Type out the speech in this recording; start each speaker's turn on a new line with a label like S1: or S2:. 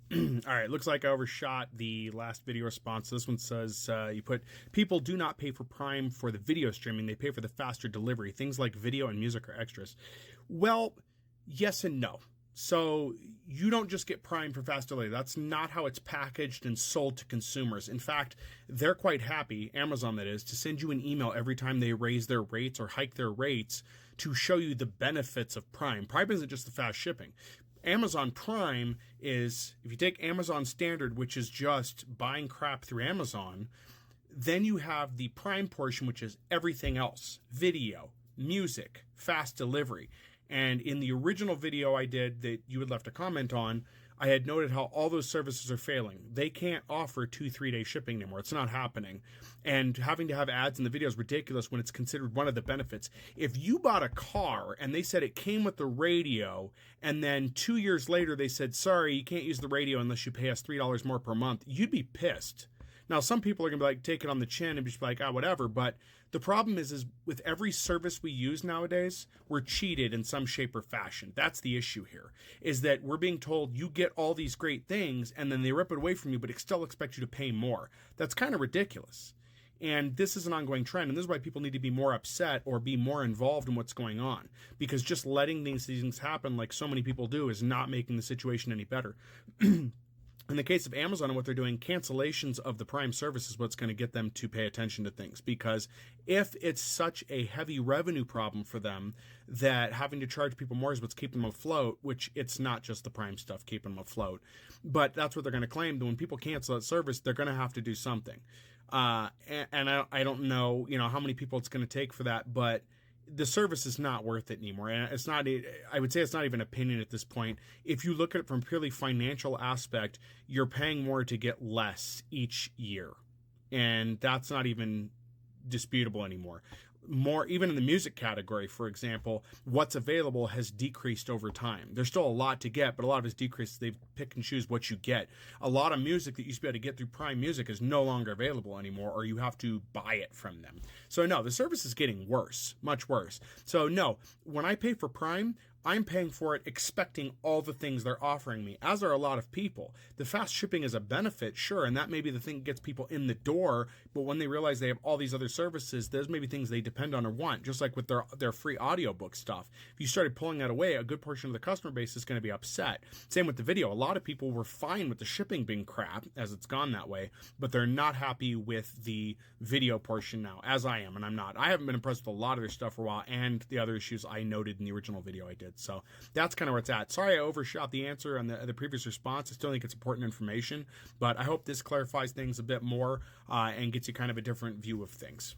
S1: All right, looks like I overshot the last video response. This one says you put people do not pay for Prime for the video streaming; they pay for the faster delivery. Things like video and music are extras. Well, yes and no. So you don't just get Prime for fast delivery. That's not how it's packaged and sold to consumers. In fact, they're quite happy, Amazon that is, to send you an email every time they raise their rates or hike their rates to show you the benefits of Prime. Prime isn't just the fast shipping. Amazon Prime is, if you take Amazon Standard, which is just buying crap through Amazon, then you have the Prime portion, which is everything else: video, music, fast delivery. And in the original video I did that you had left a comment on, I had noted how all those services are failing. They can't offer 2-3 day shipping anymore. It's not happening. And having to have ads in the video is ridiculous when it's considered one of the benefits. If you bought a car and they said it came with the radio, and then 2 years later they said, sorry, you can't use the radio unless you pay us $3 more per month, you'd be pissed. Now, some people are going to be like, take it on the chin and just be like, whatever. But the problem is with every service we use nowadays, we're cheated in some shape or fashion. That's the issue here, is that we're being told you get all these great things and then they rip it away from you, but still expect you to pay more. That's kind of ridiculous. And this is an ongoing trend, and this is why people need to be more upset or be more involved in what's going on, because just letting these things happen like so many people do is not making the situation any better. In the case of Amazon and what they're doing, cancellations of the Prime service is what's going to get them to pay attention to things. Because if it's such a heavy revenue problem for them that having to charge people more is what's keeping them afloat, which it's not just the Prime stuff keeping them afloat, but that's what they're going to claim, that when people cancel that service, they're going to have to do something. And I don't know, how many people it's going to take for that, but the service is not worth it anymore. And it's not, I would say it's not even opinion at this point. If you look at it from a purely financial aspect, you're paying more to get less each year. And that's not even disputable anymore. More, even in the music category, for example, what's available has decreased over time. There's still a lot to get, but a lot of it's decreased. They pick and choose what you get. A lot of music that you used to be able to get through Prime Music is no longer available anymore, or you have to buy it from them. So no, the service is getting worse, much worse. So no, when I pay for Prime, I'm paying for it expecting all the things they're offering me, as are a lot of people. The fast shipping is a benefit, sure, and that may be the thing that gets people in the door, but when they realize they have all these other services, those may be things they depend on or want, just like with their free audiobook stuff. If you started pulling that away, a good portion of the customer base is going to be upset. Same with the video. A lot of people were fine with the shipping being crap, as it's gone that way, but they're not happy with the video portion now, as I am, and I'm not. I haven't been impressed with a lot of their stuff for a while, and the other issues I noted in the original video I did. So that's kind of where it's at. Sorry I overshot the answer on the previous response. I still think it's important information, but I hope this clarifies things a bit more and gets you kind of a different view of things.